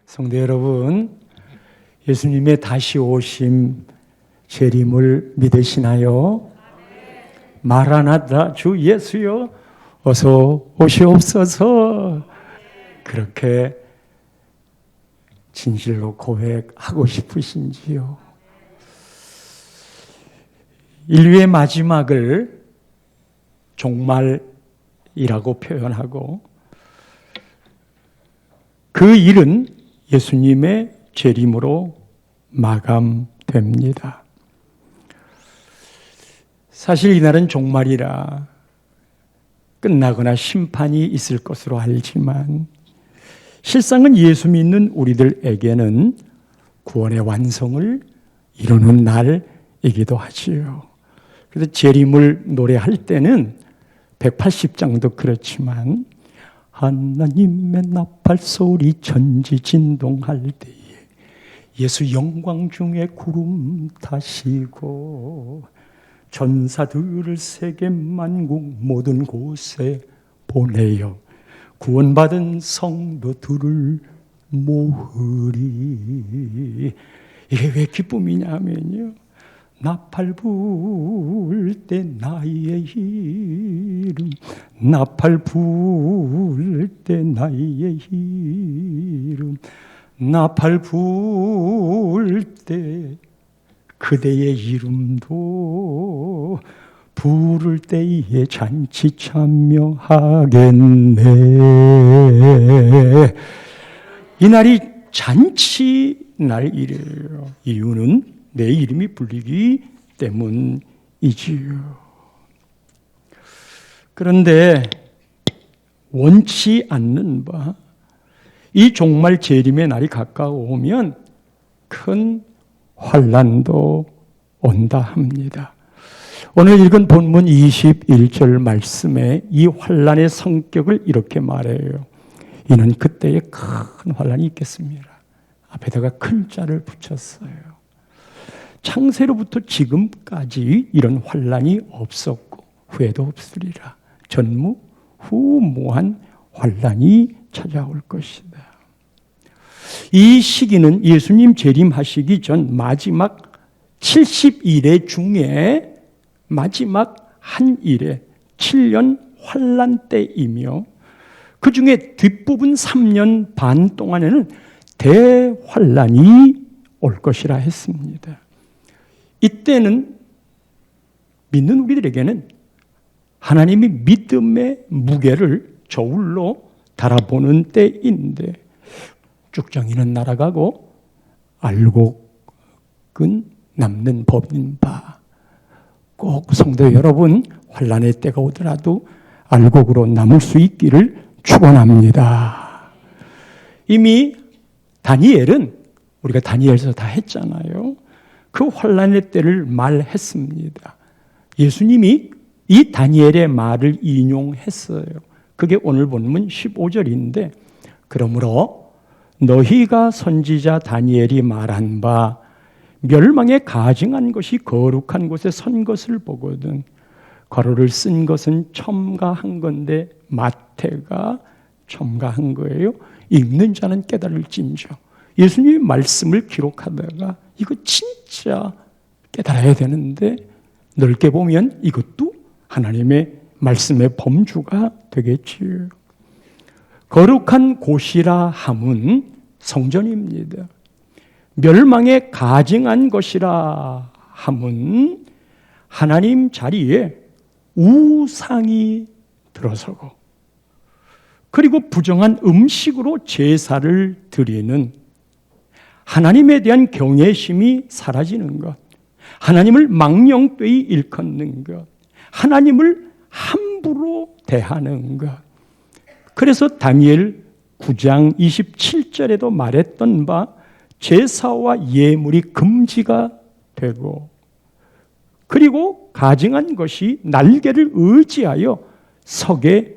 성도 여러분, 예수님의 다시 오심 재림을 믿으시나요? 마라나다 주 예수여 어서 오시옵소서. 그렇게 진실로 고백하고 싶으신지요? 인류의 마지막을 종말이라고 표현하고 그 일은 예수님의 재림으로 마감됩니다. 사실 이날은 종말이라 끝나거나 심판이 있을 것으로 알지만 실상은 예수 믿는 우리들에게는 구원의 완성을 이루는 날이기도 하지요. 그래서 재림을 노래할 때는 180장도 그렇지만 하나님의 나팔 소리 천지진동할 때에 예수 영광 중에 구름 타시고 전사들을 세계 만국 모든 곳에 보내어 구원받은 성도들을 모으리. 이게 왜 기쁨이냐면요, 나팔 불 때 나의 이름, 나팔 불 때 나의 이름, 나팔 불 때 그대의 이름도 부를 때에 잔치 참여하겠네. 이날이 잔치 날이래요. 이유는 내 이름이 불리기 때문이지요. 그런데 원치 않는 바, 이 종말 재림의 날이 가까워오면 큰 환난도 온다 합니다. 오늘 읽은 본문 21절 말씀에 이 환난의 성격을 이렇게 말해요. 이는 그때에 큰 환난이 있겠습니다. 앞에다가 큰 자를 붙였어요. 창세로부터 지금까지 이런 환난이 없었고 후에도 없으리라. 전무후무한 환난이 찾아올 것이다. 이 시기는 예수님 재림하시기 전 마지막 70일의 중에 마지막 한 일에 7년 환난 때이며 그 중에 뒷부분 3년 반 동안에는 대환난이 올 것이라 했습니다. 이때는 믿는 우리들에게는 하나님이 믿음의 무게를 저울로 달아보는 때인데 쭉정이는 날아가고 알곡은 남는 법인 바, 꼭 성도 여러분 환난의 때가 오더라도 알곡으로 남을 수 있기를 축원합니다. 이미 다니엘은 우리가 다니엘서 다 했잖아요. 그 환난의 때를 말했습니다. 예수님이 이 다니엘의 말을 인용했어요. 그게 오늘 본문 15절인데 그러므로 너희가 선지자 다니엘이 말한 바 멸망에 가증한 것이 거룩한 곳에 선 것을 보거든. 괄호를 쓴 것은 첨가한 건데 마태가 첨가한 거예요. 읽는 자는 깨달을진저. 예수님의 말씀을 기록하다가 이거 진짜 깨달아야 되는데 넓게 보면 이것도 하나님의 말씀의 범주가 되겠지요. 거룩한 곳이라 함은 성전입니다. 멸망에 가증한 것이라 함은 하나님 자리에 우상이 들어서고 그리고 부정한 음식으로 제사를 드리는 하나님에 대한 경외심이 사라지는 것, 하나님을 망령되이 일컫는 것, 하나님을 함부로 대하는 것. 그래서 다니엘 9장 27절에도 말했던 바 제사와 예물이 금지가 되고 그리고 가증한 것이 날개를 의지하여 서게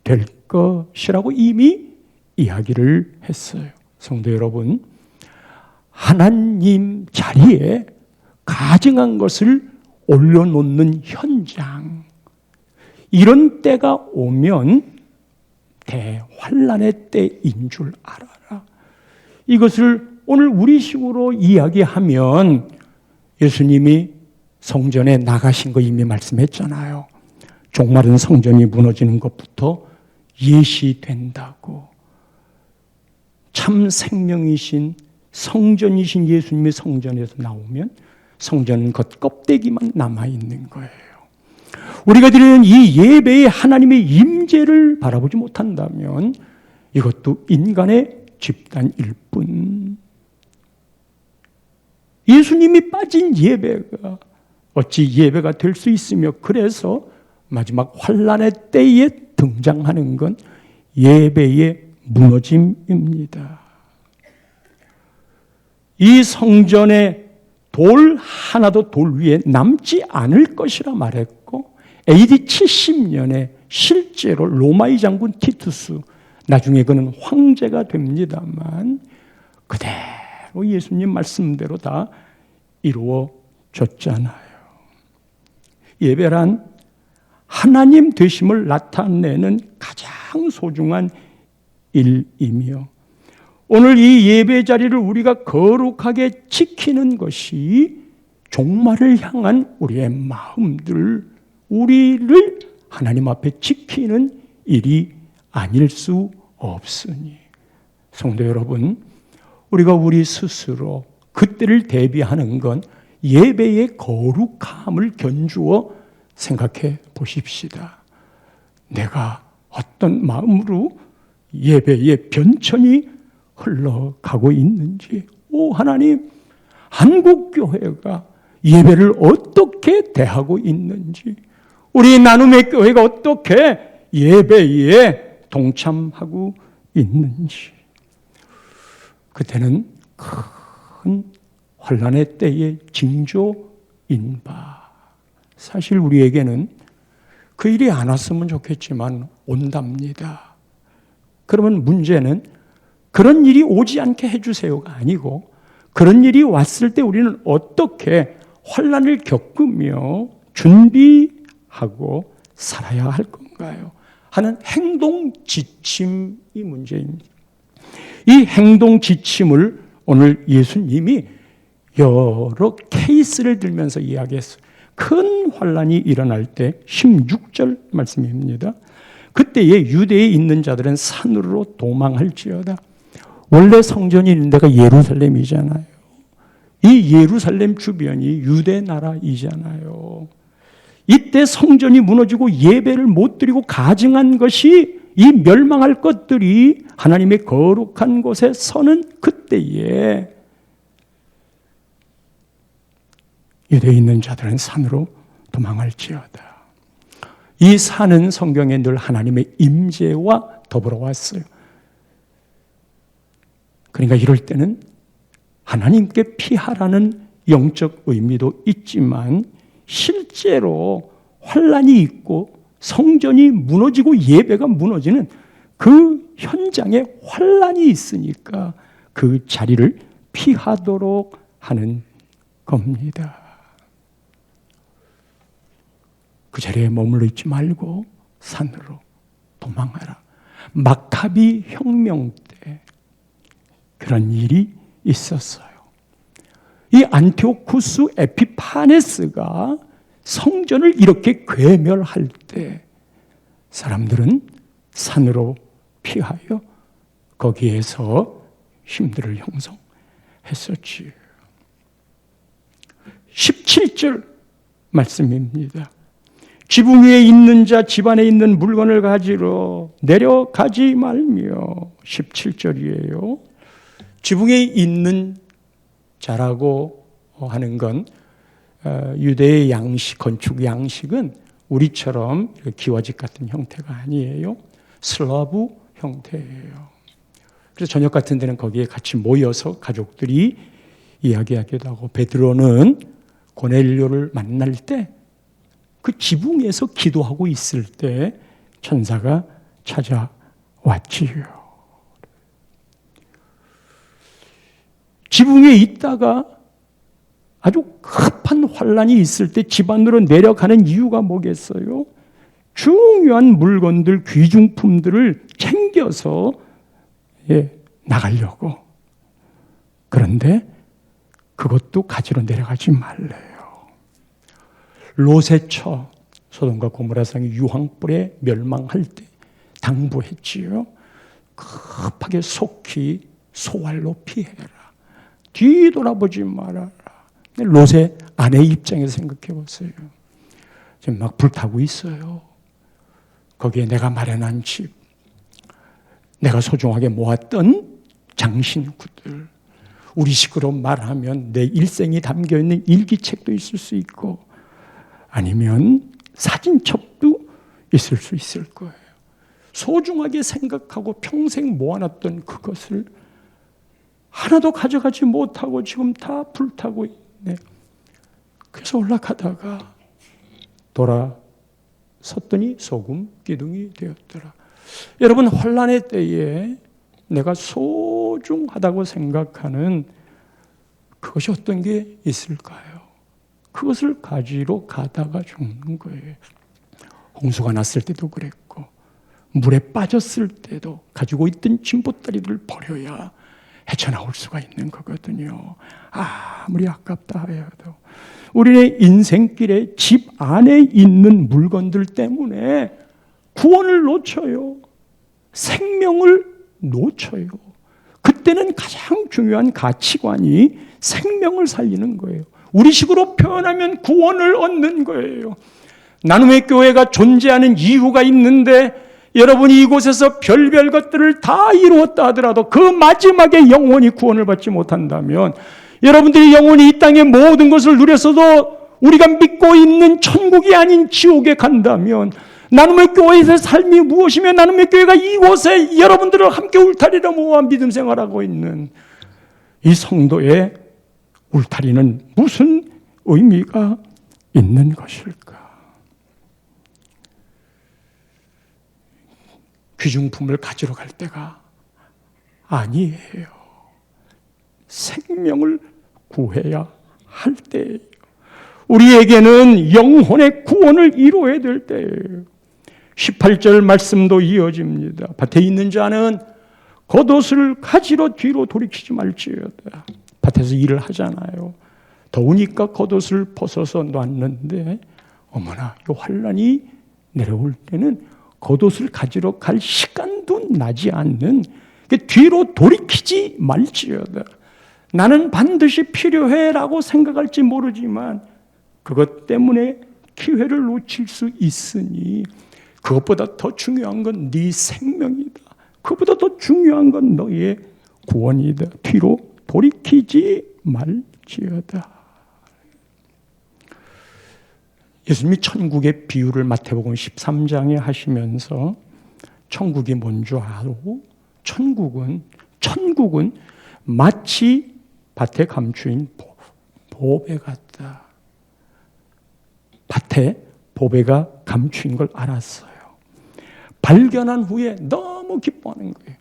될 것이라고 이미 이야기를 했어요. 성도 여러분, 하나님 자리에 가증한 것을 올려놓는 현장, 이런 때가 오면 대환난의 때인 줄 알아라. 이것을 오늘 우리식으로 이야기하면 예수님이 성전에 나가신 거 이미 말씀했잖아요. 종마른 성전이 무너지는 것부터 예시된다고. 참 생명이신 성전이신 예수님이 성전에서 나오면 성전은 겉 껍데기만 남아있는 거예요. 우리가 드리는 이 예배에 하나님의 임재를 바라보지 못한다면 이것도 인간의 집단일 뿐. 예수님이 빠진 예배가 어찌 예배가 될 수 있으며, 그래서 마지막 환난의 때에 등장하는 건 예배의 무너짐입니다. 이 성전에 돌 하나도 돌 위에 남지 않을 것이라 말했고, AD 70년에 실제로 로마의 장군 티투스, 나중에 그는 황제가 됩니다만 그대로 예수님 말씀대로 다 이루어졌잖아요. 예배란 하나님 되심을 나타내는 가장 소중한 일이며, 오늘 이 예배 자리를 우리가 거룩하게 지키는 것이 종말을 향한 우리의 마음들, 우리를 하나님 앞에 지키는 일이 아닐 수 없으니, 성도 여러분, 우리가 우리 스스로 그때를 대비하는 건 예배의 거룩함을 견주어 생각해 보십시다. 내가 어떤 마음으로 예배의 변천이 흘러가고 있는지, 오 하나님, 한국교회가 예배를 어떻게 대하고 있는지, 우리 나눔의 교회가 어떻게 예배에 동참하고 있는지, 그때는 큰 환난의 때의 징조인 바. 사실 우리에게는 그 일이 안 왔으면 좋겠지만 온답니다. 그러면 문제는 그런 일이 오지 않게 해주세요가 아니고, 그런 일이 왔을 때 우리는 어떻게 환난을 겪으며 준비하고 살아야 할 건가요? 하는 행동 지침이 문제입니다. 이 행동 지침을 오늘 예수님이 여러 케이스를 들면서 이야기했어요. 큰 환난이 일어날 때 16절 말씀입니다. 그때에 유대에 있는 자들은 산으로 도망할지어다. 원래 성전이 있는 데가 예루살렘이잖아요. 이 예루살렘 주변이 유대 나라이잖아요. 이때 성전이 무너지고 예배를 못 드리고 가증한 것이, 이 멸망할 것들이 하나님의 거룩한 곳에 서는 그때에 유대에 있는 자들은 산으로 도망할지어다. 이 산은 성경에 늘 하나님의 임재와 더불어 왔어요. 그러니까 이럴 때는 하나님께 피하라는 영적 의미도 있지만, 실제로 환난이 있고 성전이 무너지고 예배가 무너지는 그 현장에 환난이 있으니까 그 자리를 피하도록 하는 겁니다. 그 자리에 머물러 있지 말고 산으로 도망하라. 마카비 혁명 때 그런 일이 있었어요. 이 안티오쿠스 에피파네스가 성전을 이렇게 괴멸할 때 사람들은 산으로 피하여 거기에서 힘들을 형성했었지요. 17절 말씀입니다. 지붕 위에 있는 자 집안에 있는 물건을 가지러 내려가지 말며. 17절이에요. 지붕에 있는 자라고 하는 건 유대의 양식, 건축 양식은 우리처럼 기와집 같은 형태가 아니에요. 슬라브 형태예요. 그래서 저녁 같은 데는 거기에 같이 모여서 가족들이 이야기하기도 하고, 베드로는 고넬료를 만날 때 그 지붕에서 기도하고 있을 때 천사가 찾아왔지요. 지붕에 있다가 아주 급한 환난이 있을 때 집 안으로 내려가는 이유가 뭐겠어요? 중요한 물건들, 귀중품들을 챙겨서 나가려고. 그런데 그것도 가지로 내려가지 말래요. 롯의 처, 소돔과 고모라 성이 유황불에 멸망할 때 당부했지요. 급하게 속히 소활로 피해라. 뒤돌아보지 말아라. 롯의 아내 입장에서 생각해 보세요. 지금 막 불타고 있어요. 거기에 내가 마련한 집, 내가 소중하게 모았던 장신구들, 우리식으로 말하면 내 일생이 담겨있는 일기책도 있을 수 있고 아니면 사진첩도 있을 수 있을 거예요. 소중하게 생각하고 평생 모아놨던 그것을 하나도 가져가지 못하고 지금 다 불타고 있네. 그래서 올라가다가 돌아섰더니 소금 기둥이 되었더라. 여러분, 환난의 때에 내가 소중하다고 생각하는 그것이 어떤 게 있을까요? 그것을 가지러 가다가 죽는 거예요. 홍수가 났을 때도 그랬고 물에 빠졌을 때도 가지고 있던 진보다리를 버려야 헤쳐나올 수가 있는 거거든요. 아무리 아깝다 해도 우리의 인생길에 집 안에 있는 물건들 때문에 구원을 놓쳐요. 생명을 놓쳐요. 그때는 가장 중요한 가치관이 생명을 살리는 거예요. 우리식으로 표현하면 구원을 얻는 거예요. 나눔의 교회가 존재하는 이유가 있는데 여러분이 이곳에서 별별 것들을 다 이루었다 하더라도 그 마지막에 영원히 구원을 받지 못한다면, 여러분들이 영원히 이 땅의 모든 것을 누렸어도 우리가 믿고 있는 천국이 아닌 지옥에 간다면, 나눔의 교회에서의 삶이 무엇이며 나눔의 교회가 이곳에 여러분들을 함께 울타리로 모아 믿음 생활하고 있는 이 성도의 울타리는 무슨 의미가 있는 것일까? 귀중품을 가지러 갈 때가 아니에요. 생명을 구해야 할 때예요. 우리에게는 영혼의 구원을 이루어야 될 때예요. 18절 말씀도 이어집니다. 밭에 있는 자는 겉옷을 가지러 뒤로 돌이키지 말지어다. 밭에서 일을 하잖아요. 더우니까 겉옷을 벗어서 놨는데 어머나, 이 환난이 내려올 때는 겉옷을 가지러 갈 시간도 나지 않는, 뒤로 돌이키지 말지어다. 나는 반드시 필요해라고 생각할지 모르지만 그것 때문에 기회를 놓칠 수 있으니 그것보다 더 중요한 건 네 생명이다. 그것보다 더 중요한 건 너의 구원이다. 뒤로 돌이키지 말지어다. 예수님이 천국의 비유를 마태복음 13장에 하시면서 천국이 뭔 줄 알고? 천국은 마치 밭에 감추인 보배 같다. 밭에 보배가 감추인 걸 알았어요. 발견한 후에 너무 기뻐하는 거예요.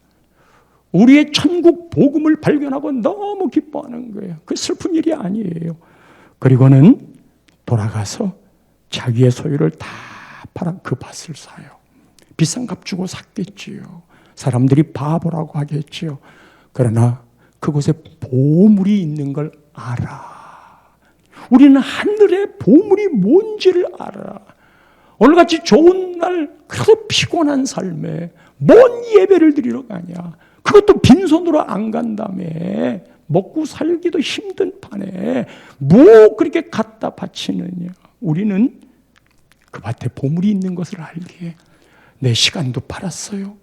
우리의 천국 복음을 발견하고 너무 기뻐하는 거예요. 그 슬픈 일이 아니에요. 그리고는 돌아가서 자기의 소유를 다 팔아 그 밭을 사요. 비싼 값 주고 샀겠지요. 사람들이 바보라고 하겠지요. 그러나 그곳에 보물이 있는 걸 알아. 우리는 하늘의 보물이 뭔지를 알아. 오늘같이 좋은 날, 그래도 피곤한 삶에 뭔 예배를 드리러 가냐. 그것도 빈손으로 안 간다며. 먹고 살기도 힘든 판에 뭐 그렇게 갖다 바치느냐. 우리는 그 밭에 보물이 있는 것을 알기에 내 시간도 팔았어요.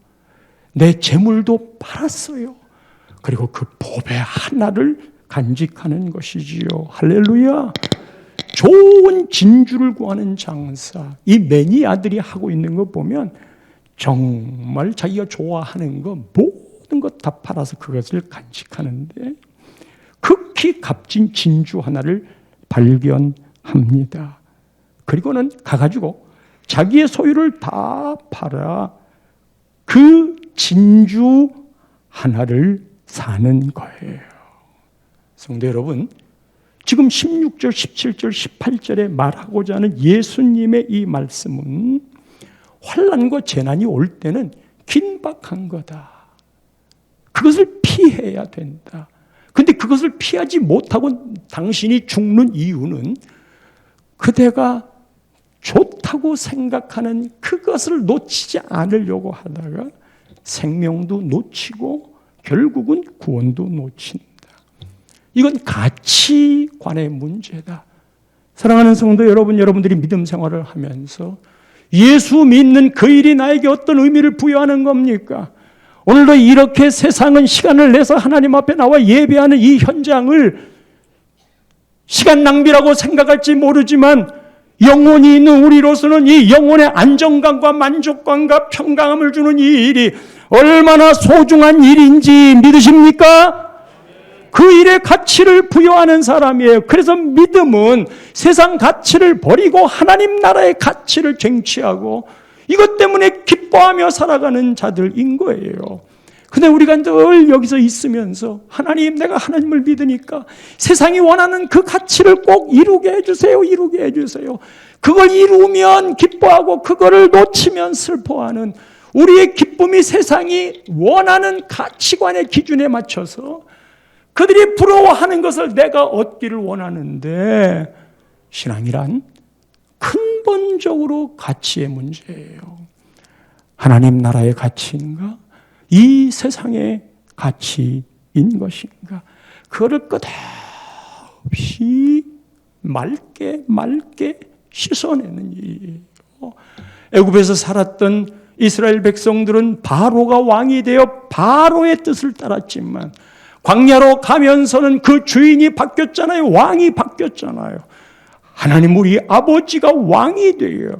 내 재물도 팔았어요. 그리고 그 보배 하나를 간직하는 것이지요. 할렐루야. 좋은 진주를 구하는 장사, 이 매니아들이 하고 있는 거 보면 정말 자기가 좋아하는 거 모든 것 다 팔아서 그것을 간직하는데 극히 값진 진주 하나를 발견합니다. 그리고는 가가지고 자기의 소유를 다 팔아 그 진주 하나를 사는 거예요. 성도 여러분, 지금 16절, 17절, 18절에 말하고자 하는 예수님의 이 말씀은 환난과 재난이 올 때는 긴박한 거다. 그것을 피해야 된다. 근데 그것을 피하지 못하고 당신이 죽는 이유는 그대가 좋다고 생각하는 그것을 놓치지 않으려고 하다가 생명도 놓치고 결국은 구원도 놓친다. 이건 가치관의 문제다. 사랑하는 성도 여러분, 여러분들이 믿음 생활을 하면서 예수 믿는 그 일이 나에게 어떤 의미를 부여하는 겁니까? 오늘도 이렇게 세상은 시간을 내서 하나님 앞에 나와 예배하는 이 현장을 시간 낭비라고 생각할지 모르지만 영혼이 있는 우리로서는 이 영혼의 안정감과 만족감과 평강함을 주는 이 일이 얼마나 소중한 일인지 믿으십니까? 그 일에 가치를 부여하는 사람이에요. 그래서 믿음은 세상 가치를 버리고 하나님 나라의 가치를 쟁취하고 이것 때문에 기뻐하며 살아가는 자들인 거예요. 근데 우리가 늘 여기서 있으면서 하나님, 내가 하나님을 믿으니까 세상이 원하는 그 가치를 꼭 이루게 해주세요. 이루게 해주세요. 그걸 이루면 기뻐하고 그거를 놓치면 슬퍼하는 우리의 기쁨이 세상이 원하는 가치관의 기준에 맞춰서 그들이 부러워하는 것을 내가 얻기를 원하는데 신앙이란 근본적으로 가치의 문제예요. 하나님 나라의 가치인가? 이 세상의 가치인 것인가? 그거를 끝없이 맑게 씻어내는 일이에요. 애굽에서 살았던 이스라엘 백성들은 바로가 왕이 되어 바로의 뜻을 따랐지만 광야로 가면서는 그 주인이 바뀌었잖아요. 왕이 바뀌었잖아요. 하나님 우리 아버지가 왕이 되어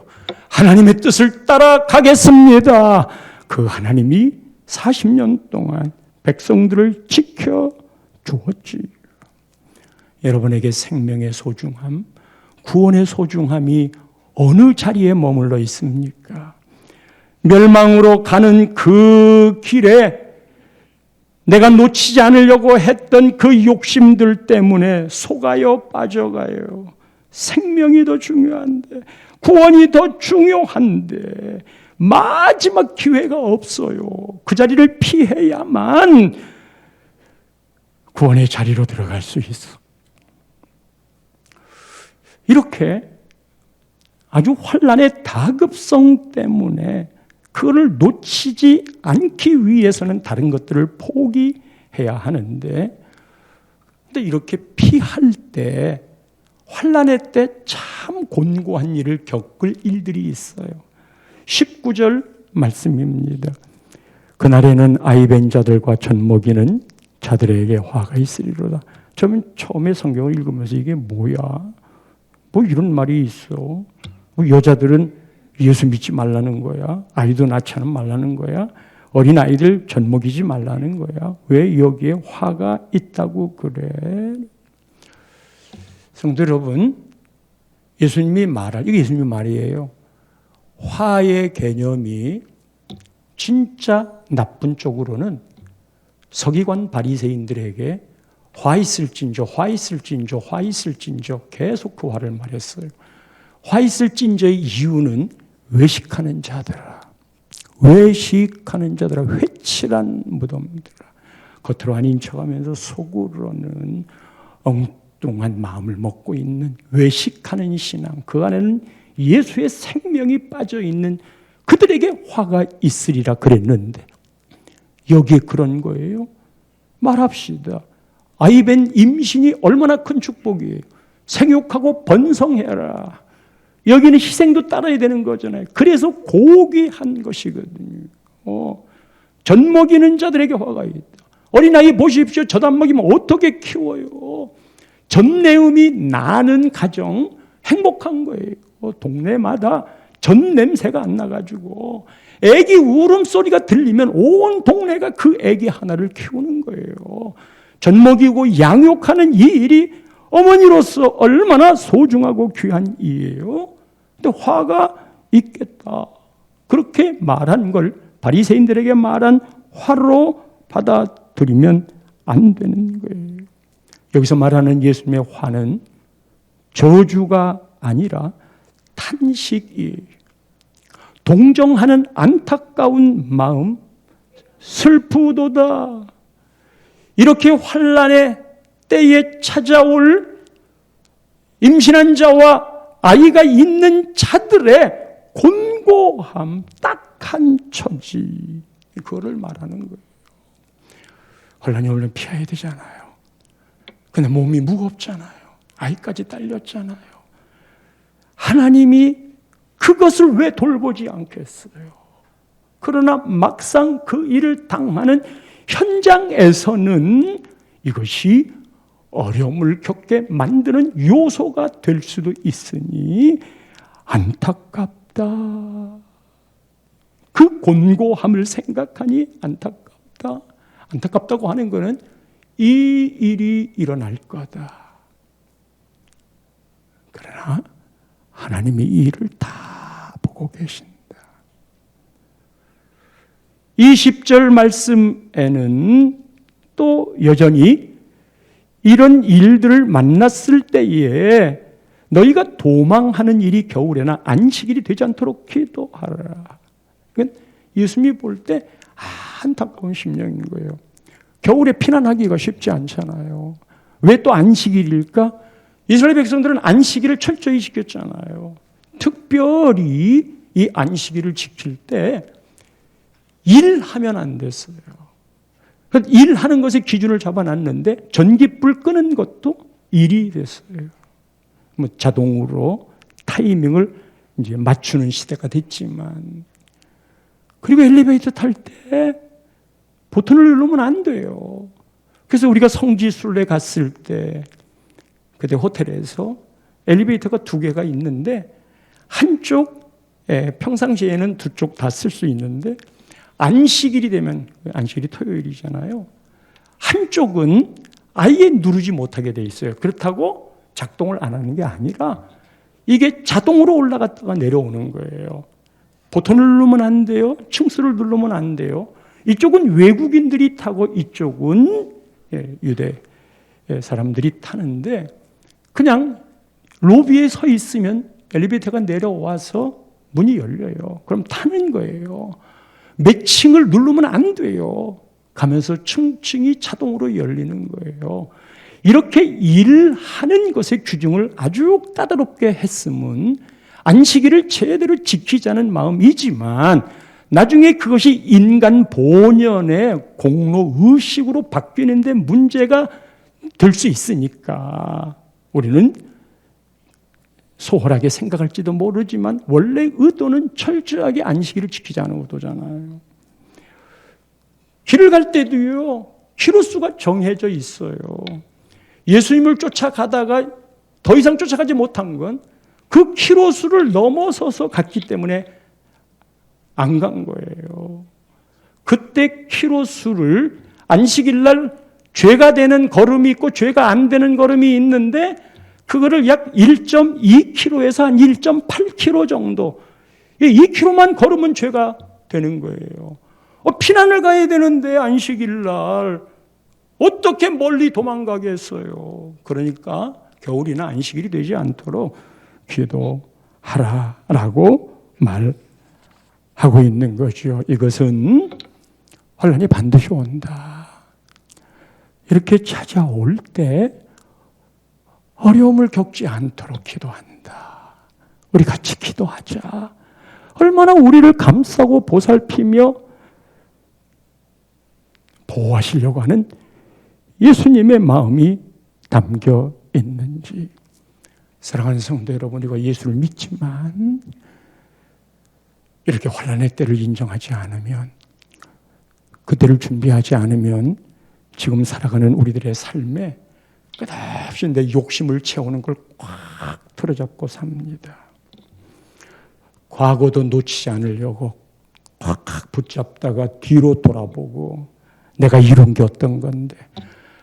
하나님의 뜻을 따라가겠습니다. 그 하나님이 40년 동안 백성들을 지켜주었지. 여러분에게 생명의 소중함, 구원의 소중함이 어느 자리에 머물러 있습니까? 멸망으로 가는 그 길에 내가 놓치지 않으려고 했던 그 욕심들 때문에 속아요, 빠져가요. 생명이 더 중요한데, 구원이 더 중요한데 마지막 기회가 없어요. 그 자리를 피해야만 구원의 자리로 들어갈 수 있어. 이렇게 아주 환난의 다급성 때문에 그걸 놓치지 않기 위해서는 다른 것들을 포기해야 하는데, 근데 이렇게 피할 때 환난의 때 참 곤고한 일을 겪을 일들이 있어요. 19절 말씀입니다. 그날에는 아이벤 자들과 젖먹이는 자들에게 화가 있으리로다. 저는 처음에 성경을 읽으면서 이게 뭐야? 뭐 이런 말이 있어? 뭐 여자들은 예수 믿지 말라는 거야? 아이도 낳지는 말라는 거야? 어린 아이들 젖먹이지 말라는 거야? 왜 여기에 화가 있다고 그래? 성도 여러분, 예수님이 이게 예수님의 말이에요. 화의 개념이 진짜 나쁜 쪽으로는 서기관 바리새인들에게 화 있을진저 계속 그 화를 말했어요. 화 있을진저의 이유는 외식하는 자들아, 회칠한 무덤들아, 겉으로 아닌 척하면서 속으로는 엉뚱한 마음을 먹고 있는 외식하는 신앙, 그 안에는 예수의 생명이 빠져있는 그들에게 화가 있으리라 그랬는데 여기에 그런 거예요? 말합시다. 아이벤 임신이 얼마나 큰 축복이에요. 생육하고 번성해라. 여기는 희생도 따라야 되는 거잖아요. 그래서 고귀한 것이거든요. 젖먹이는 자들에게 화가 있다. 어린아이 보십시오. 젖 안 먹이면 어떻게 키워요? 젖내음이 나는 가정 행복한 거예요. 동네마다 젖 냄새가 안 나가지고 애기 울음소리가 들리면 온 동네가 그 애기 하나를 키우는 거예요. 젖 먹이고 양육하는 이 일이 어머니로서 얼마나 소중하고 귀한 일이에요. 근데 화가 있겠다. 그렇게 말한 걸 바리새인들에게 말한 화로 받아들이면 안 되는 거예요. 여기서 말하는 예수님의 화는 저주가 아니라 탄식이에요. 동정하는 안타까운 마음, 슬프도다. 이렇게 환난의 때에 찾아올 임신한 자와 아이가 있는 자들의 곤고함, 딱한 처지, 그거를 말하는 거예요. 혼란이 오면 피해야 되잖아요. 근데 몸이 무겁잖아요. 아이까지 딸렸잖아요. 하나님이 그것을 왜 돌보지 않겠어요? 그러나 막상 그 일을 당하는 현장에서는 이것이 어려움을 겪게 만드는 요소가 될 수도 있으니 안타깝다. 그 곤고함을 생각하니 안타깝다. 안타깝다고 하는 것은 이 일이 일어날 거다. 그러나 하나님이 이 일을 다 보고 계신다. 이 10절 말씀에는 또 여전히 이런 일들을 만났을 때에 너희가 도망하는 일이 겨울에나 안식일이 되지 않도록 기도하라. 예수님이 볼 때 안타까운 심령인 거예요. 겨울에 피난하기가 쉽지 않잖아요. 왜 또 안식일일까? 이스라엘 백성들은 안식일을 철저히 지켰잖아요. 특별히 이 안식일을 지킬 때 일하면 안 됐어요. 일하는 것에 기준을 잡아놨는데 전기불 끄는 것도 일이 됐어요. 뭐 자동으로 타이밍을 이제 맞추는 시대가 됐지만, 그리고 엘리베이터 탈 때 버튼을 누르면 안 돼요. 그래서 우리가 성지순례 갔을 때 그때 호텔에서 엘리베이터가 2개가 있는데 한쪽 평상시에는 2쪽 다 쓸 수 있는데 안식일이 되면, 안식일이 토요일이잖아요. 한쪽은 아예 누르지 못하게 돼 있어요. 그렇다고 작동을 안 하는 게 아니라 이게 자동으로 올라갔다가 내려오는 거예요. 버튼을 누르면 안 돼요. 층수를 누르면 안 돼요. 이쪽은 외국인들이 타고 이쪽은 유대 사람들이 타는데 그냥 로비에 서 있으면 엘리베이터가 내려와서 문이 열려요. 그럼 타는 거예요. 몇 층을 누르면 안 돼요. 가면서 층층이 자동으로 열리는 거예요. 이렇게 일하는 것의 규정을 아주 까다롭게 했으면 안식일을 제대로 지키자는 마음이지만 나중에 그것이 인간 본연의 공로 의식으로 바뀌는 데 문제가 될 수 있으니까 우리는 소홀하게 생각할지도 모르지만 원래 의도는 철저하게 안식일을 지키자는 의도잖아요. 길을 갈 때도요, 키로수가 정해져 있어요. 예수님을 쫓아가다가 더 이상 쫓아가지 못한 건 그 키로수를 넘어서서 갔기 때문에 안 간 거예요. 그때 키로수를 안식일 날 죄가 되는 걸음이 있고 죄가 안 되는 걸음이 있는데 그거를 약 1.2km에서 한 1.8km 정도, 2km만 걸으면 죄가 되는 거예요. 피난을 가야 되는데 안식일 날 어떻게 멀리 도망가겠어요. 그러니까 겨울이나 안식일이 되지 않도록 기도하라라고 말하고 있는 거죠. 이것은 혼란이 반드시 온다. 이렇게 찾아올 때 어려움을 겪지 않도록 기도한다. 우리 같이 기도하자. 얼마나 우리를 감싸고 보살피며 보호하시려고 하는 예수님의 마음이 담겨 있는지. 사랑하는 성도 여러분, 우리가 예수를 믿지만 이렇게 환난의 때를 인정하지 않으면, 그때를 준비하지 않으면 지금 살아가는 우리들의 삶에 끝없이 내 욕심을 채우는 걸 꽉 틀어잡고 삽니다. 과거도 놓치지 않으려고 꽉 붙잡다가 뒤로 돌아보고 내가 이룬 게 어떤 건데.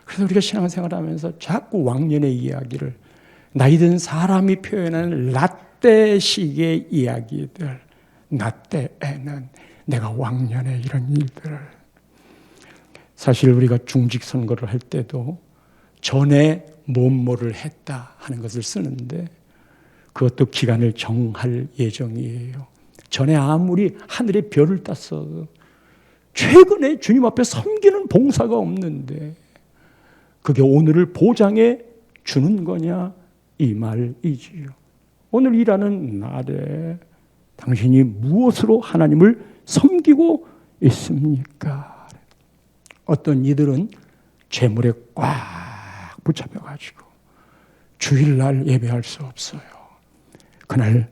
그래서 우리가 신앙생활하면서 자꾸 왕년의 이야기를, 나이 든 사람이 표현하는 라떼식의 이야기들, 나 때에는 내가 왕년에 이런 일들을. 사실 우리가 중직 선거를 할 때도 전에 뭐뭐를 했다 하는 것을 쓰는데 그것도 기간을 정할 예정이에요. 전에 아무리 하늘의 별을 땄어도 최근에 주님 앞에 섬기는 봉사가 없는데 그게 오늘을 보장해 주는 거냐 이 말이지요. 오늘 일하는 날에 당신이 무엇으로 하나님을 섬기고 있습니까? 어떤 이들은 재물에 꽉 붙잡혀가지고 주일날 예배할 수 없어요. 그날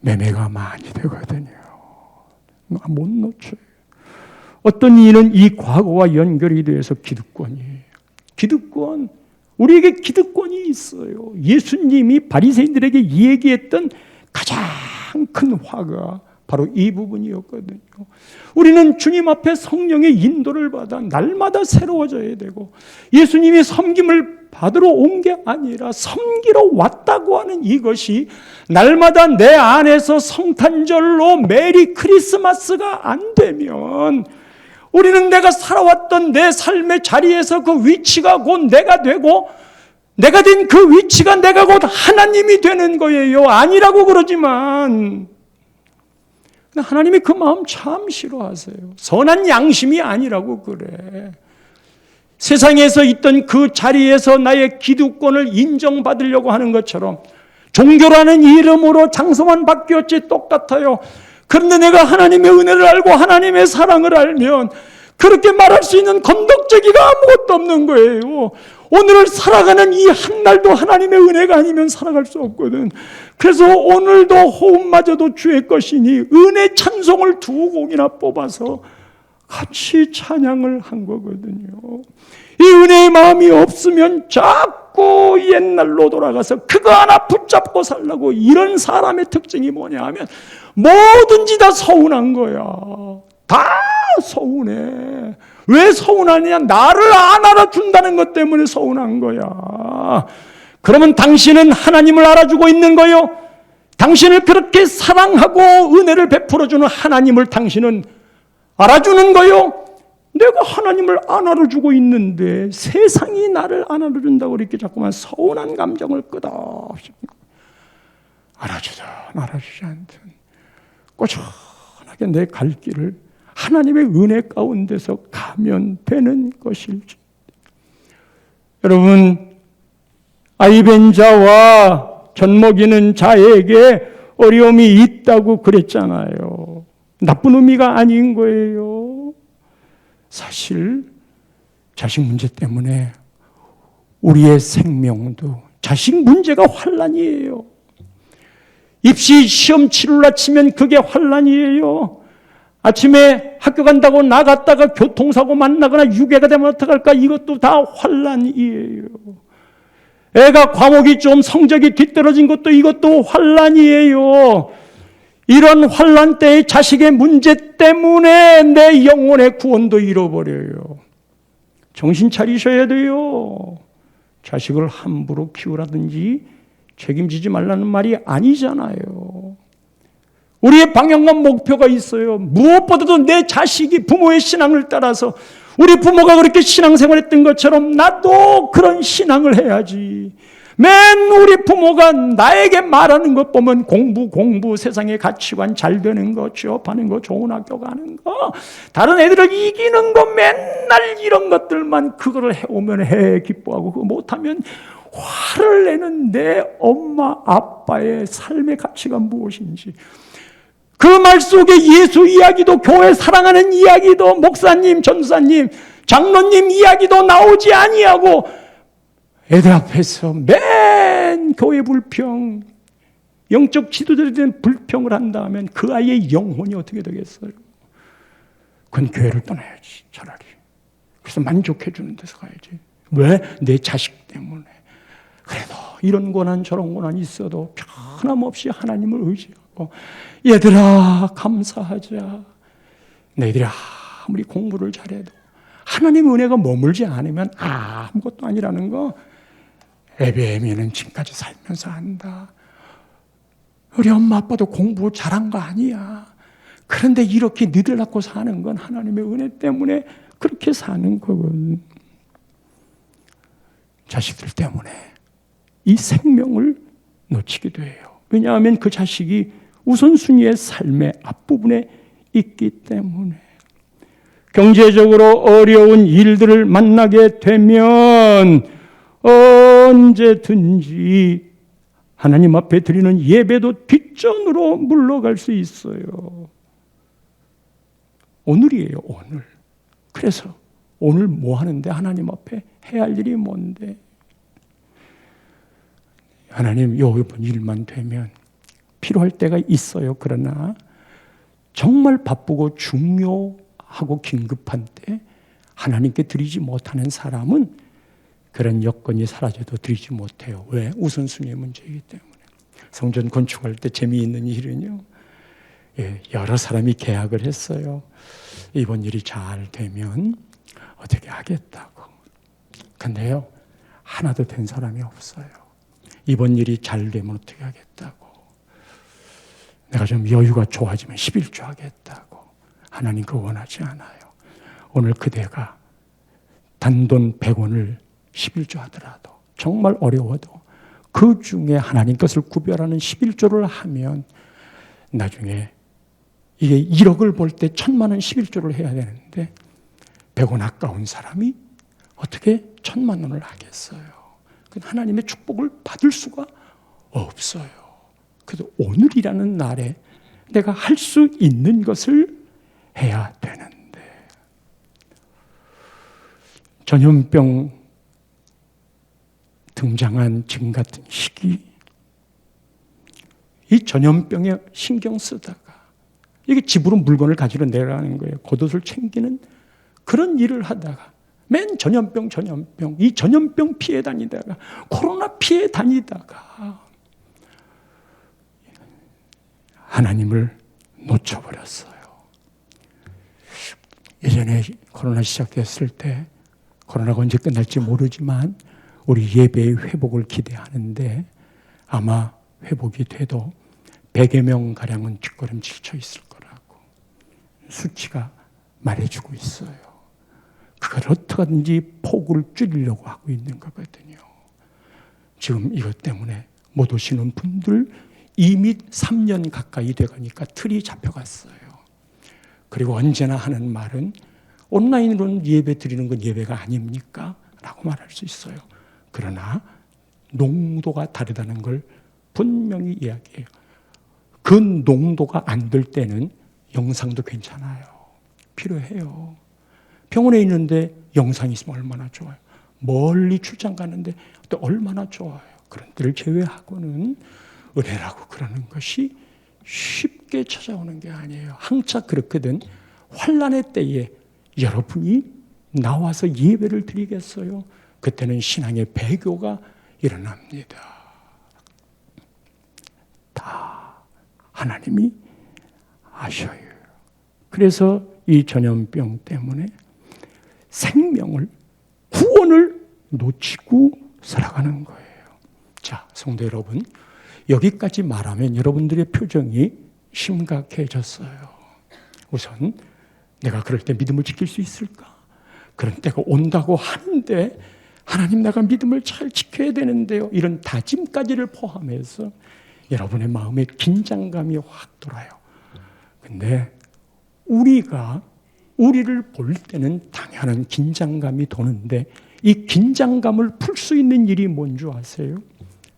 매매가 많이 되거든요. 못 놓쳐요. 어떤 이는 이 과거와 연결이 돼서 기득권이에요. 기득권, 우리에게 기득권이 있어요. 예수님이 바리새인들에게 얘기했던 가장 큰 화가 바로 이 부분이었거든요. 우리는 주님 앞에 성령의 인도를 받아 날마다 새로워져야 되고, 예수님이 섬김을 받으러 온 게 아니라 섬기러 왔다고 하는 이것이 날마다 내 안에서 성탄절로 메리 크리스마스가 안 되면, 우리는 내가 살아왔던 내 삶의 자리에서 그 위치가 곧 내가 되고, 내가 된 그 위치가 내가 곧 하나님이 되는 거예요. 아니라고 그러지만 하나님이 그 마음 참 싫어하세요. 선한 양심이 아니라고 그래. 세상에서 있던 그 자리에서 나의 기득권을 인정받으려고 하는 것처럼 종교라는 이름으로 장소만 바뀌었지 똑같아요. 그런데 내가 하나님의 은혜를 알고 하나님의 사랑을 알면 그렇게 말할 수 있는 건덕제기가 아무것도 없는 거예요. 오늘을 살아가는 이 한 날도 하나님의 은혜가 아니면 살아갈 수 없거든. 그래서 오늘도 호흡마저도 주의 것이니 은혜 찬송을 2곡이나 뽑아서 같이 찬양을 한 거거든요. 이 은혜의 마음이 없으면 자꾸 옛날로 돌아가서 그거 하나 붙잡고 살라고. 이런 사람의 특징이 뭐냐 하면 뭐든지 다 서운한 거야. 다 서운해. 왜 서운하냐? 나를 안 알아준다는 것 때문에 서운한 거야. 그러면 당신은 하나님을 알아주고 있는 거요? 당신을 그렇게 사랑하고 은혜를 베풀어주는 하나님을 당신은 알아주는 거요? 내가 하나님을 안 알아주고 있는데 세상이 나를 안 알아준다고 이렇게 자꾸만 서운한 감정을 끝없이 알아주든 알아주지 않든 꾸준하게 내 갈 길을 하나님의 은혜 가운데서 가면 되는 것일지. 여러분, 아이 뵌 자와 젖 먹이는 자에게 어려움이 있다고 그랬잖아요. 나쁜 의미가 아닌 거예요. 사실 자식 문제 때문에 우리의 생명도 자식 문제가 환난이에요. 입시 시험 치르려 치면 그게 환난이에요. 아침에 학교 간다고 나갔다가 교통사고 만나거나 유괴가 되면 어떡할까? 이것도 다 환난이에요. 애가 과목이 좀 성적이 뒤떨어진 것도 이것도 환난이에요. 이런 환난 때의 자식의 문제 때문에 내 영혼의 구원도 잃어버려요. 정신 차리셔야 돼요. 자식을 함부로 키우라든지 책임지지 말라는 말이 아니잖아요. 우리의 방향과 목표가 있어요. 무엇보다도 내 자식이 부모의 신앙을 따라서 우리 부모가 그렇게 신앙생활했던 것처럼 나도 그런 신앙을 해야지. 맨 우리 부모가 나에게 말하는 것 보면 공부, 세상의 가치관 잘 되는 거, 취업하는 거, 좋은 학교 가는 거, 다른 애들을 이기는 거, 맨날 이런 것들만 그거를 해오면 해 기뻐하고 그거 못하면 화를 내는 내 엄마 아빠의 삶의 가치가 무엇인지, 그 말 속에 예수 이야기도, 교회 사랑하는 이야기도, 목사님, 전사님, 장로님 이야기도 나오지 아니하고 애들 앞에서 맨 교회 불평, 영적 지도자에 대한 불평을 한다면 그 아이의 영혼이 어떻게 되겠어요? 그건 교회를 떠나야지 차라리. 그래서 만족해 주는 데서 가야지. 왜? 내 자식 때문에. 그래도 이런 고난 저런 고난 있어도 변함없이 하나님을 의지하고 얘들아 감사하자. 너희들이 아무리 공부를 잘해도 하나님의 은혜가 머물지 않으면 아무것도 아니라는 거 에베에미는 지금까지 살면서 안다. 우리 엄마 아빠도 공부 잘한 거 아니야. 그런데 이렇게 니들 낳고 사는 건 하나님의 은혜 때문에 그렇게 사는 거거든. 자식들 때문에 이 생명을 놓치기도 해요. 왜냐하면 그 자식이 우선순위의 삶의 앞부분에 있기 때문에. 경제적으로 어려운 일들을 만나게 되면 언제든지 하나님 앞에 드리는 예배도 뒷전으로 물러갈 수 있어요. 오늘이에요, 오늘. 그래서 오늘 뭐 하는데 하나님 앞에 해야 할 일이 뭔데? 하나님, 요번 일만 되면 필요할 때가 있어요. 그러나 정말 바쁘고 중요하고 긴급한 때 하나님께 드리지 못하는 사람은 그런 여건이 사라져도 드리지 못해요. 왜? 우선순위의 문제이기 때문에. 성전 건축할 때 재미있는 일은요, 여러 사람이 계약을 했어요. 이번 일이 잘 되면 어떻게 하겠다고. 근데요, 하나도 된 사람이 없어요. 이번 일이 잘 되면 어떻게 하겠다고. 내가 좀 여유가 좋아지면 11조 하겠다고. 하나님 그거 원하지 않아요. 오늘 그대가 단돈 100원을 11조 하더라도, 정말 어려워도 그 중에 하나님 것을 구별하는 11조를 하면 나중에 이게 1억을 벌 때 1,000만 원 11조를 해야 되는데 100원 아까운 사람이 어떻게 1,000만 원을 하겠어요? 하나님의 축복을 받을 수가 없어요. 그래서 오늘이라는 날에 내가 할 수 있는 것을 해야 되는데, 전염병 등장한 지금 같은 시기, 이 전염병에 신경 쓰다가 이게 집으로 물건을 가지러 내려가는 거예요. 겉옷을 챙기는 그런 일을 하다가 맨 전염병, 이 전염병 피해 다니다가 코로나 피해 다니다가 하나님을 놓쳐버렸어요. 예전에 코로나 시작됐을 때, 코로나가 언제 끝날지 모르지만 우리 예배의 회복을 기대하는데 아마 회복이 돼도 100여 명가량은 뒷걸음질 쳐 있을 거라고 수치가 말해주고 있어요. 그걸 어떻게든지 폭을 줄이려고 하고 있는 거거든요. 지금 이것 때문에 못 오시는 분들 이미 3년 가까이 돼가니까 틀이 잡혀갔어요. 그리고 언제나 하는 말은 온라인으로는 예배 드리는 건 예배가 아닙니까? 라고 말할 수 있어요. 그러나 농도가 다르다는 걸 분명히 이야기해요. 그 농도가 안 될 때는 영상도 괜찮아요. 필요해요. 병원에 있는데 영상이 있으면 얼마나 좋아요. 멀리 출장 가는데 또 얼마나 좋아요. 그런 데를 제외하고는 은혜라고 그러는 것이 쉽게 찾아오는 게 아니에요. 항상 그렇거든. 환난의 때에 여러분이 나와서 예배를 드리겠어요? 그때는 신앙의 배교가 일어납니다. 다 하나님이 아셔요. 그래서 이 전염병 때문에 생명을, 구원을 놓치고 살아가는 거예요. 자, 성도 여러분, 여기까지 말하면 여러분들의 표정이 심각해졌어요. 우선 내가 그럴 때 믿음을 지킬 수 있을까? 그런 때가 온다고 하는데 하나님, 내가 믿음을 잘 지켜야 되는데요. 이런 다짐까지를 포함해서 여러분의 마음에 긴장감이 확 돌아요. 근데 우리를 볼 때는 당연한 긴장감이 도는데 이 긴장감을 풀 수 있는 일이 뭔 줄 아세요?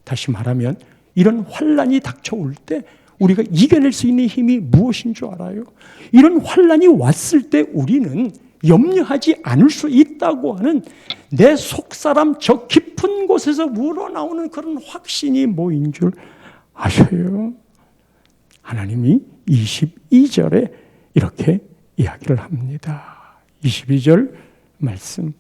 다시 말하면 이런 환난이 닥쳐올 때 우리가 이겨낼 수 있는 힘이 무엇인 줄 알아요? 이런 환난이 왔을 때 우리는 염려하지 않을 수 있다고 하는 내 속사람 저 깊은 곳에서 우러나오는 그런 확신이 뭐인 줄 아셔요? 하나님이 22절에 이렇게 이야기를 합니다. 22절 말씀,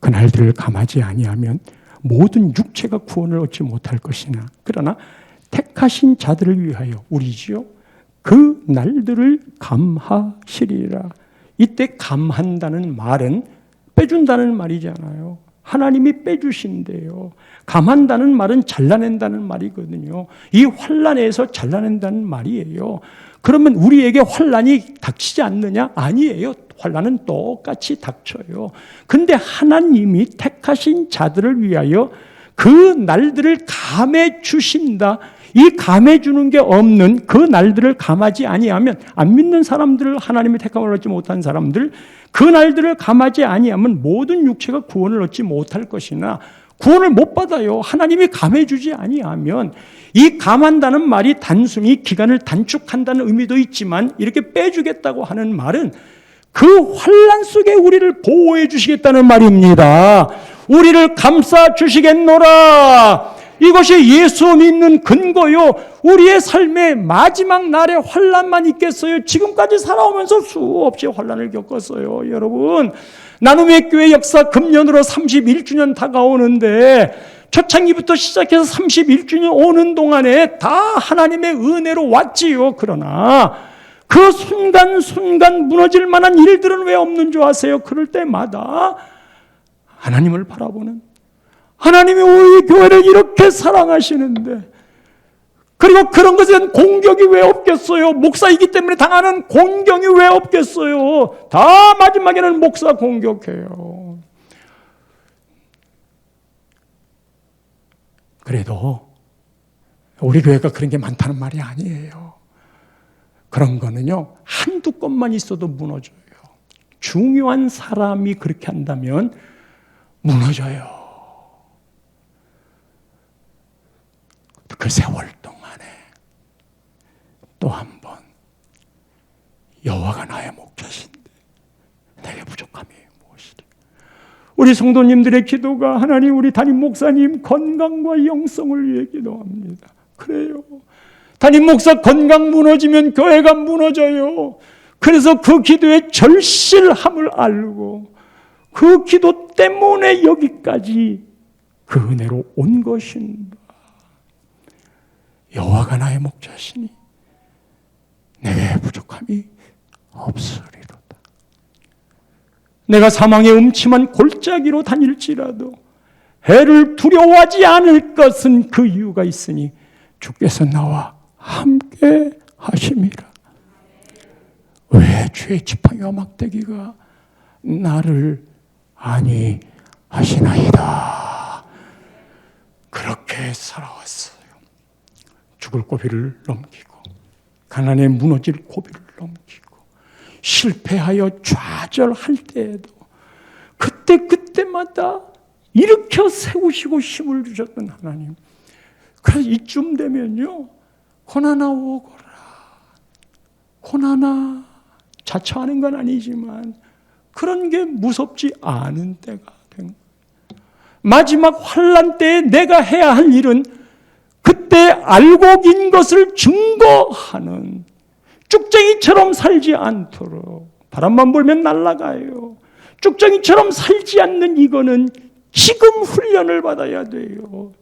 그날들을 감하지 아니하면 모든 육체가 구원을 얻지 못할 것이나 그러나 택하신 자들을 위하여 우리지요 그 날들을 감하시리라. 이때 감한다는 말은 빼준다는 말이잖아요. 하나님이 빼주신대요. 감한다는 말은 잘라낸다는 말이거든요. 이 환난에서 잘라낸다는 말이에요. 그러면 우리에게 환난이 닥치지 않느냐? 아니에요. 환난은 똑같이 닥쳐요. 근데 하나님이 택하신 자들을 위하여 그 날들을 감해 주신다. 이 감해주는 게 없는 그 날들을 감하지 아니하면, 안 믿는 사람들을, 하나님의 택함을 얻지 못한 사람들, 그 날들을 감하지 아니하면 모든 육체가 구원을 얻지 못할 것이나 구원을 못 받아요. 하나님이 감해주지 아니하면. 이 감한다는 말이 단순히 기간을 단축한다는 의미도 있지만, 이렇게 빼주겠다고 하는 말은 그 환난 속에 우리를 보호해 주시겠다는 말입니다. 우리를 감싸 주시겠노라. 이것이 예수 믿는 근거요. 우리의 삶의 마지막 날에 환난만 있겠어요? 지금까지 살아오면서 수없이 환난을 겪었어요. 여러분, 나눔의 교회 역사 금년으로 31주년 다가오는데 초창기부터 시작해서 31주년 오는 동안에 다 하나님의 은혜로 왔지요. 그러나 그 순간순간 무너질 만한 일들은 왜 없는 줄 아세요? 그럴 때마다 하나님을 바라보는, 하나님이 우리 교회를 이렇게 사랑하시는데, 그리고 그런 것에 대한 공격이 왜 없겠어요? 목사이기 때문에 당하는 공격이 왜 없겠어요? 다 마지막에는 목사 공격해요. 그래도 우리 교회가 그런 게 많다는 말이 아니에요. 그런 거는요, 한두 건만 있어도 무너져요. 중요한 사람이 그렇게 한다면 무너져요. 그 세월 동안에 또 한 번 여호와가 나의 목자신데 내게 부족함이 무엇이리. 우리 성도님들의 기도가 하나님 우리 담임 목사님 건강과 영성을 위해 기도합니다. 그래요. 담임 목사 건강 무너지면 교회가 무너져요. 그래서 그 기도의 절실함을 알고 그 기도 때문에 여기까지 그 은혜로 온 것인가. 여호와가 나의 목자시니 내게 부족함이 없으리로다. 내가 사망의 음침한 골짜기로 다닐지라도 해를 두려워하지 않을 것은 그 이유가 있으니 주께서 나와 함께 하심이라. 왜 주의 지팡이와 막대기가 나를 아니 하시나이다. 그렇게 살아왔어요. 죽을 고비를 넘기고 가난에 무너질 고비를 넘기고 실패하여 좌절할 때에도 그때마다 일으켜 세우시고 힘을 주셨던 하나님. 그래서 이쯤 되면요, 고난아 오거라. 고난아, 자처하는 건 아니지만 그런 게 무섭지 않은 때가 된 거예요. 마지막 환난 때에 내가 해야 할 일은 그때 알고 긴 것을 증거하는, 쭉쟁이처럼 살지 않도록. 바람만 불면 날아가요. 쭉쟁이처럼 살지 않는 이거는 지금 훈련을 받아야 돼요.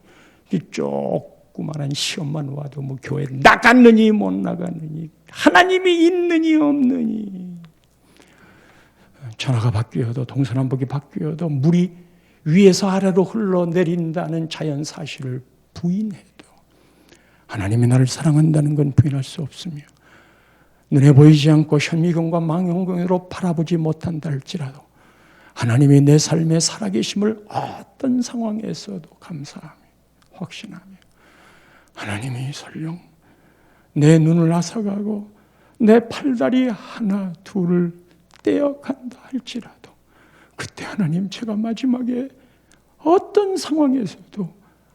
이 조그만한 시험만 와도 뭐 교회 나갔느니 못 나갔느니, 하나님이 있느니 없느니, 전화가 바뀌어도 동서남북이 바뀌어도 물이 위에서 아래로 흘러내린다는 자연 사실을 부인해도 하나님이 나를 사랑한다는 건 부인할 수 없으며, 눈에 보이지 않고 현미경과 망원경으로 바라보지 못한다 할지라도 하나님이 내 삶에 살아계심을 어떤 상황에서도 감사하며 확신하며, 하나님이 설령 내 눈을 앗아가고 내 팔다리 하나 둘을 떼어간다 할지라도 그때 하나님, 제가 마지막에 어떤 상황에서도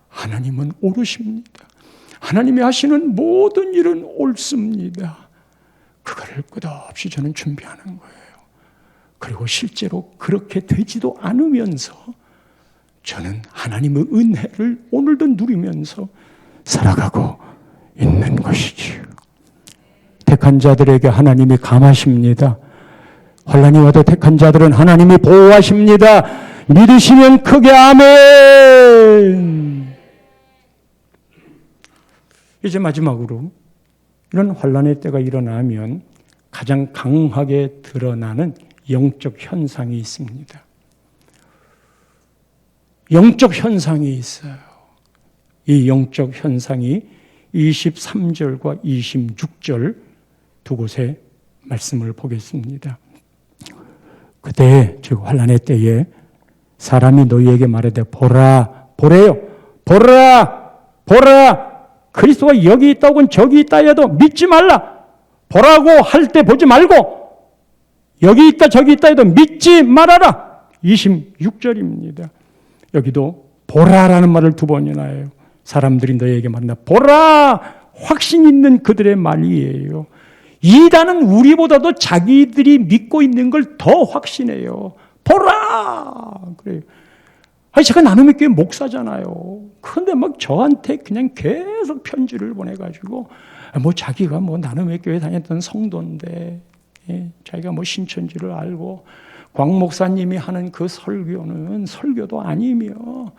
하나님은 옳으십니다. 하나님이 하시는 모든 일은 옳습니다. 그거를 끝없이 저는 준비하는 거예요. 그리고 실제로 그렇게 되지도 않으면서 저는 하나님의 은혜를 오늘도 누리면서 살아가고 있는 것이지요. 택한 자들에게 하나님이 감하십니다. 환난이 와도 택한 자들은 하나님이 보호하십니다. 믿으시면 크게 아멘. 이제 마지막으로 이런 환난의 때가 일어나면 가장 강하게 드러나는 영적 현상이 있습니다. 영적 현상이 있어요. 이 영적 현상이 23절과 26절 두 곳의 말씀을 보겠습니다. 그때 즉 환난의 때에 사람이 너희에게 말하되 보라, 보래요. 보라, 보라. 그리스도가 여기 있다 혹은 저기 있다 해도 믿지 말라. 보라고 할 때 보지 말고 여기 있다 저기 있다 해도 믿지 말아라. 26절입니다. 여기도 보라라는 말을 2번이나 해요. 사람들이 너에게 말한다. 보라! 확신 있는 그들의 말이에요. 이단은 우리보다도 자기들이 믿고 있는 걸 더 확신해요. 보라! 그래요. 아니, 제가 나눔의 교회 목사잖아요. 그런데 막 저한테 그냥 계속 편지를 보내가지고, 뭐 자기가 뭐 나눔의 교회 다녔던 성도인데, 예, 자기가 뭐 신천지를 알고, 광 목사님이 하는 그 설교는 설교도 아니며,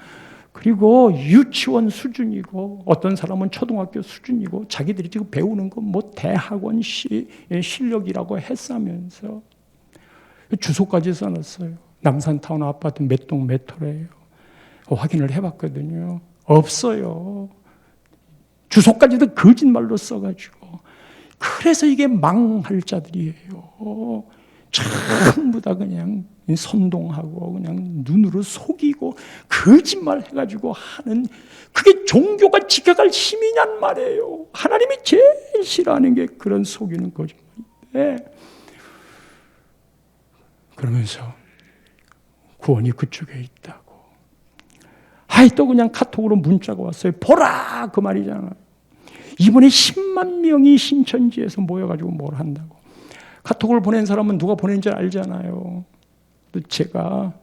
그리고 유치원 수준이고, 어떤 사람은 초등학교 수준이고, 자기들이 지금 배우는 건 뭐 대학원 실력이라고 했으면서, 주소까지 써놨어요. 남산타운 아파트 몇 동 몇 호래요. 확인을 해봤거든요. 없어요. 주소까지도 거짓말로 써가지고. 그래서 이게 망할 자들이에요. 전부 다 그냥 선동하고 그냥 눈으로 속이고 거짓말 해가지고 하는, 그게 종교가 지켜갈 힘이냔 말이에요. 하나님이 제일 싫어하는 게 그런 속이는 거짓말인데, 그러면서 구원이 그쪽에 있다고. 아이, 또 그냥 카톡으로 문자가 왔어요. 보라! 그 말이잖아요. 이번에 10만 명이 신천지에서 모여가지고 뭘 한다고. 카톡을 보낸 사람은 누가 보낸지 알잖아요. 제가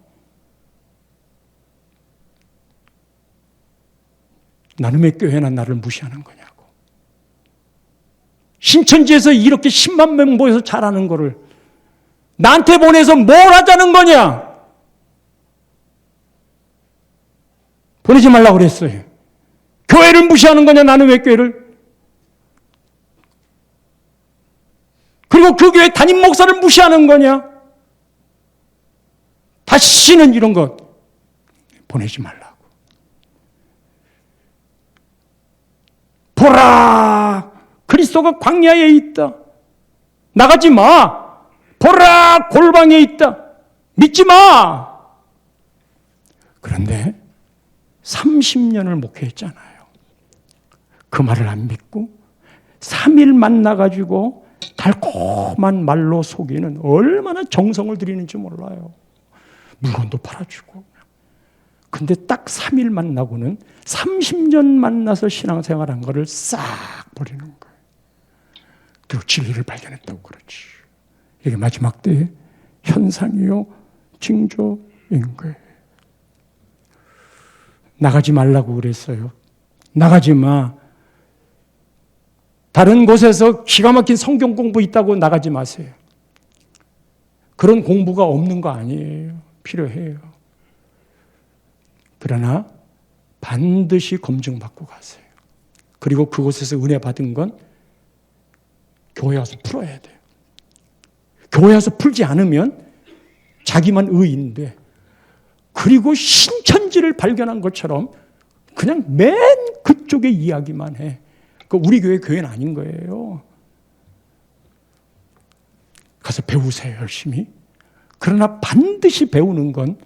나눔의 교회나 나를 무시하는 거냐고. 신천지에서 이렇게 10만 명 모여서 잘하는 거를 나한테 보내서 뭘 하자는 거냐? 보내지 말라고 그랬어요. 교회를 무시하는 거냐, 나눔의 교회를? 그리고 그 교회 담임 목사를 무시하는 거냐? 다시는 이런 거 보내지 말라고. 보라! 그리스도가 광야에 있다. 나가지 마! 보라! 골방에 있다. 믿지 마! 그런데 30년을 목회했잖아요. 그 말을 안 믿고 3일 만나가지고 달콤한 말로 속이는, 얼마나 정성을 들이는지 몰라요. 물건도 팔아주고. 근데 딱 3일 만나고는 30년 만나서 신앙생활한 거를 싹 버리는 거예요. 그리고 진리를 발견했다고 그러지. 이게 마지막 때의 현상이요, 징조인 거예요. 나가지 말라고 그랬어요. 나가지 마. 다른 곳에서 기가 막힌 성경 공부 있다고 나가지 마세요. 그런 공부가 없는 거 아니에요. 필요해요. 그러나 반드시 검증받고 가세요. 그리고 그곳에서 은혜 받은 건 교회 와서 풀어야 돼요. 교회 와서 풀지 않으면 자기만 의인데, 그리고 신천지를 발견한 것처럼 그냥 맨 그쪽의 이야기만 해. 그 우리 교회는 아닌 거예요. 가서 배우세요, 열심히. 그러나 반드시 배우는 건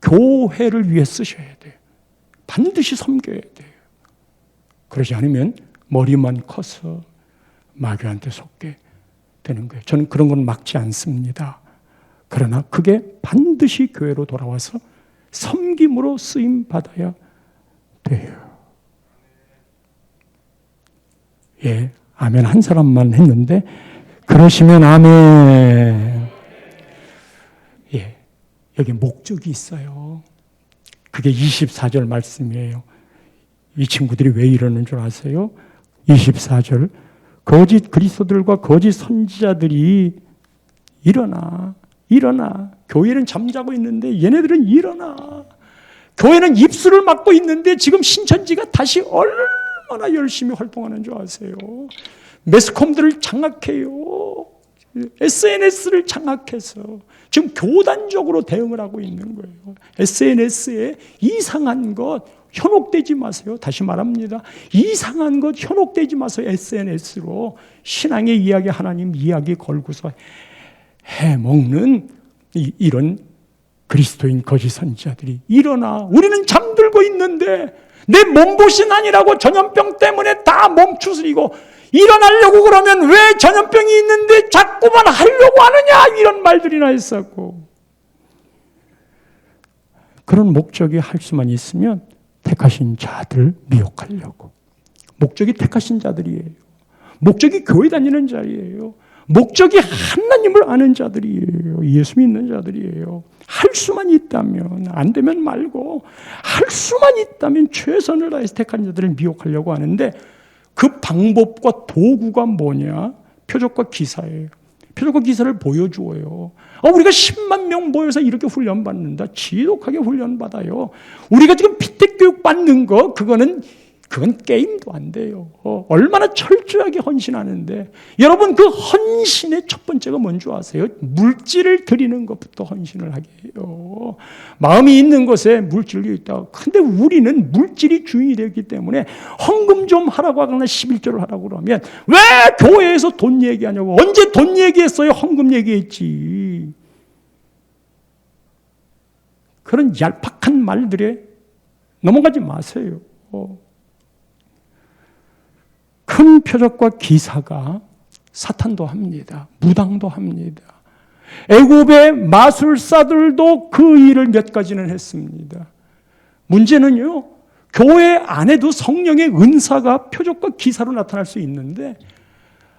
교회를 위해 쓰셔야 돼요. 반드시 섬겨야 돼요. 그러지 않으면 머리만 커서 마귀한테 속게 되는 거예요. 저는 그런 건 막지 않습니다. 그러나 그게 반드시 교회로 돌아와서 섬김으로 쓰임 받아야 돼요. 예, 아멘 한 사람만 했는데, 그러시면 아멘. 예, 여기 목적이 있어요. 그게 24절 말씀이에요. 이 친구들이 왜 이러는 줄 아세요? 24절. 거짓 그리스도들과 거짓 선지자들이 일어나. 교회는 잠자고 있는데 얘네들은 일어나. 교회는 입술을 막고 있는데 지금 신천지가 다시 얼마나 열심히 활동하는 줄 아세요? 매스컴들을 장악해요. SNS를 장악해서 지금 교단적으로 대응을 하고 있는 거예요. SNS에 이상한 것 현혹되지 마세요. 다시 말합니다. 이상한 것 현혹되지 마세요. SNS로 신앙의 이야기, 하나님 이야기 걸고서 해먹는 이런 그리스도인 거짓 선지자들이 일어나 우리는 잠들고 있는데 내 몸보신 아니라고 전염병 때문에 다 몸추스리고 일어나려고 그러면 왜 전염병이 있는데 자꾸만 하려고 하느냐 이런 말들이나 했었고 그런 목적이 할 수만 있으면 택하신 자들을 미혹하려고 목적이 택하신 자들이에요. 목적이 교회 다니는 자리예요. 목적이 하나님을 아는 자들이에요. 예수 믿는 자들이에요. 할 수만 있다면 안 되면 말고 할 수만 있다면 최선을 다해서 택한 자들을 미혹하려고 하는데 그 방법과 도구가 뭐냐? 표적과 기사예요. 표적과 기사를 보여주어요. 우리가 10만 명 모여서 이렇게 훈련받는다. 지독하게 훈련받아요. 우리가 지금 피택교육 받는 거 그건 게임도 안 돼요. 얼마나 철저하게 헌신하는데 여러분 그 헌신의 첫 번째가 뭔지 아세요? 물질을 드리는 것부터 헌신을 하게 해요. 마음이 있는 것에 물질이 있다. 근데 우리는 물질이 주인이 되기 때문에 헌금 좀 하라고 하거나 11조를 하라고 그러면 왜 교회에서 돈 얘기하냐고. 언제 돈 얘기했어요? 헌금 얘기했지. 그런 얄팍한 말들에 넘어가지 마세요. 큰 표적과 기사가 사탄도 합니다. 무당도 합니다. 애굽의 마술사들도 그 일을 몇 가지는 했습니다. 문제는요, 교회 안에도 성령의 은사가 표적과 기사로 나타날 수 있는데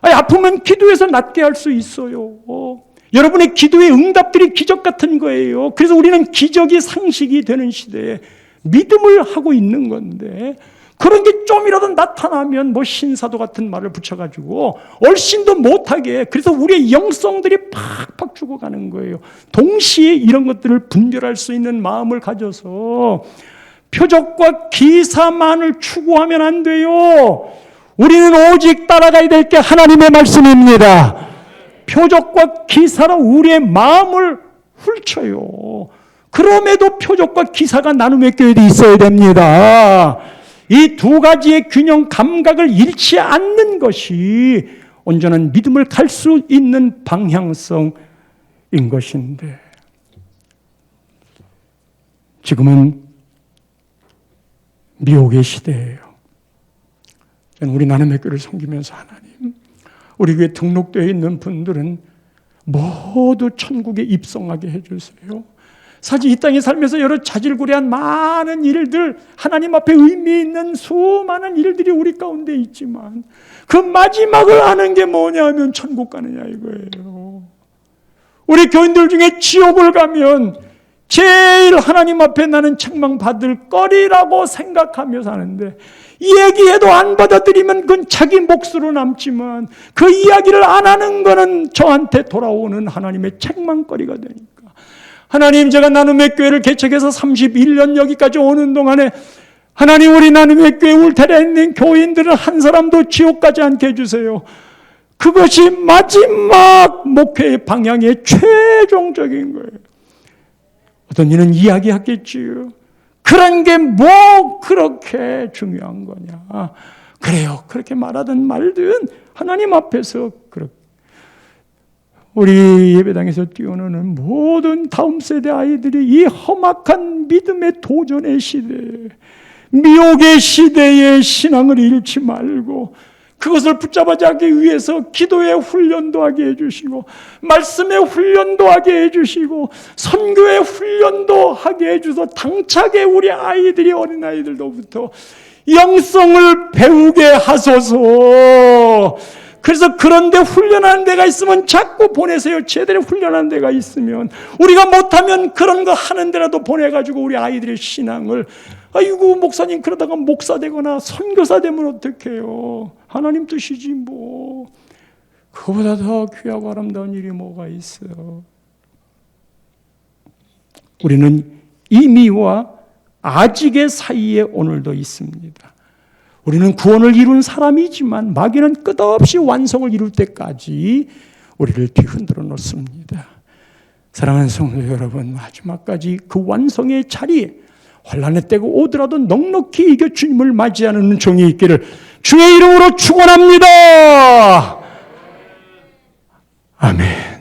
아프면 기도해서 낫게 할 수 있어요. 여러분의 기도의 응답들이 기적 같은 거예요. 그래서 우리는 기적이 상식이 되는 시대에 믿음을 하고 있는 건데 그런 게 좀이라도 나타나면 신사도 같은 말을 붙여가지고 얼씬도 못하게 그래서 우리의 영성들이 팍팍 죽어가는 거예요. 동시에 이런 것들을 분별할 수 있는 마음을 가져서 표적과 기사만을 추구하면 안 돼요. 우리는 오직 따라가야 될 게 하나님의 말씀입니다. 표적과 기사로 우리의 마음을 훑혀요. 그럼에도 표적과 기사가 나눔의 교회도 있어야 됩니다. 이 두 가지의 균형 감각을 잃지 않는 것이 온전한 믿음을 갈 수 있는 방향성인 것인데 지금은 미혹의 시대예요. 우리 나눔의 교회를 섬기면서 하나님, 우리 교회 등록되어 있는 분들은 모두 천국에 입성하게 해주세요. 사실 이 땅에 살면서 여러 자질구레한 많은 일들, 하나님 앞에 의미 있는 수많은 일들이 우리 가운데 있지만 그 마지막을 아는 게 뭐냐면 천국 가느냐 이거예요. 우리 교인들 중에 지옥을 가면 제일 하나님 앞에 나는 책망받을 거리라고 생각하며 사는데 얘기해도 안 받아들이면 그건 자기 몫으로 남지만 그 이야기를 안 하는 거는 저한테 돌아오는 하나님의 책망거리가 되니까 하나님, 제가 나눔의 교회를 개척해서 31년 여기까지 오는 동안에 하나님, 우리 나눔의 교회 울타리에 있는 교인들은 한 사람도 지옥 가지 않게 해주세요. 그것이 마지막 목회의 방향의 최종적인 거예요. 어떤 이는 이야기하겠지요. 그런 게 뭐 그렇게 중요한 거냐. 그래요. 그렇게 말하든 말든 하나님 앞에서 그렇게 우리 예배당에서 뛰어노는 모든 다음 세대 아이들이 이 험악한 믿음의 도전의 시대, 미혹의 시대의 신앙을 잃지 말고 그것을 붙잡아자기 위해서 기도의 훈련도 하게 해주시고 말씀의 훈련도 하게 해주시고 선교의 훈련도 하게 해주셔서 당차게 우리 아이들이 어린아이들로부터 영성을 배우게 하소서. 그래서 그런데 훈련하는 데가 있으면 자꾸 보내세요. 제대로 훈련하는 데가 있으면 우리가 못하면 그런 거 하는 데라도 보내가지고 우리 아이들의 신앙을 아이고 목사님 그러다가 목사 되거나 선교사 되면 어떡해요. 하나님 뜻이지 뭐. 그보다 더 귀하고 아름다운 일이 뭐가 있어요. 우리는 이미와 아직의 사이에 오늘도 있습니다. 우리는 구원을 이룬 사람이지만 마귀는 끝없이 완성을 이룰 때까지 우리를 뒤흔들어 놓습니다. 사랑하는 성도 여러분, 마지막까지 그 완성의 자리에 환난의 때가 오더라도 넉넉히 이겨 주님을 맞이하는 종이 있기를 주의 이름으로 축원합니다. 아멘.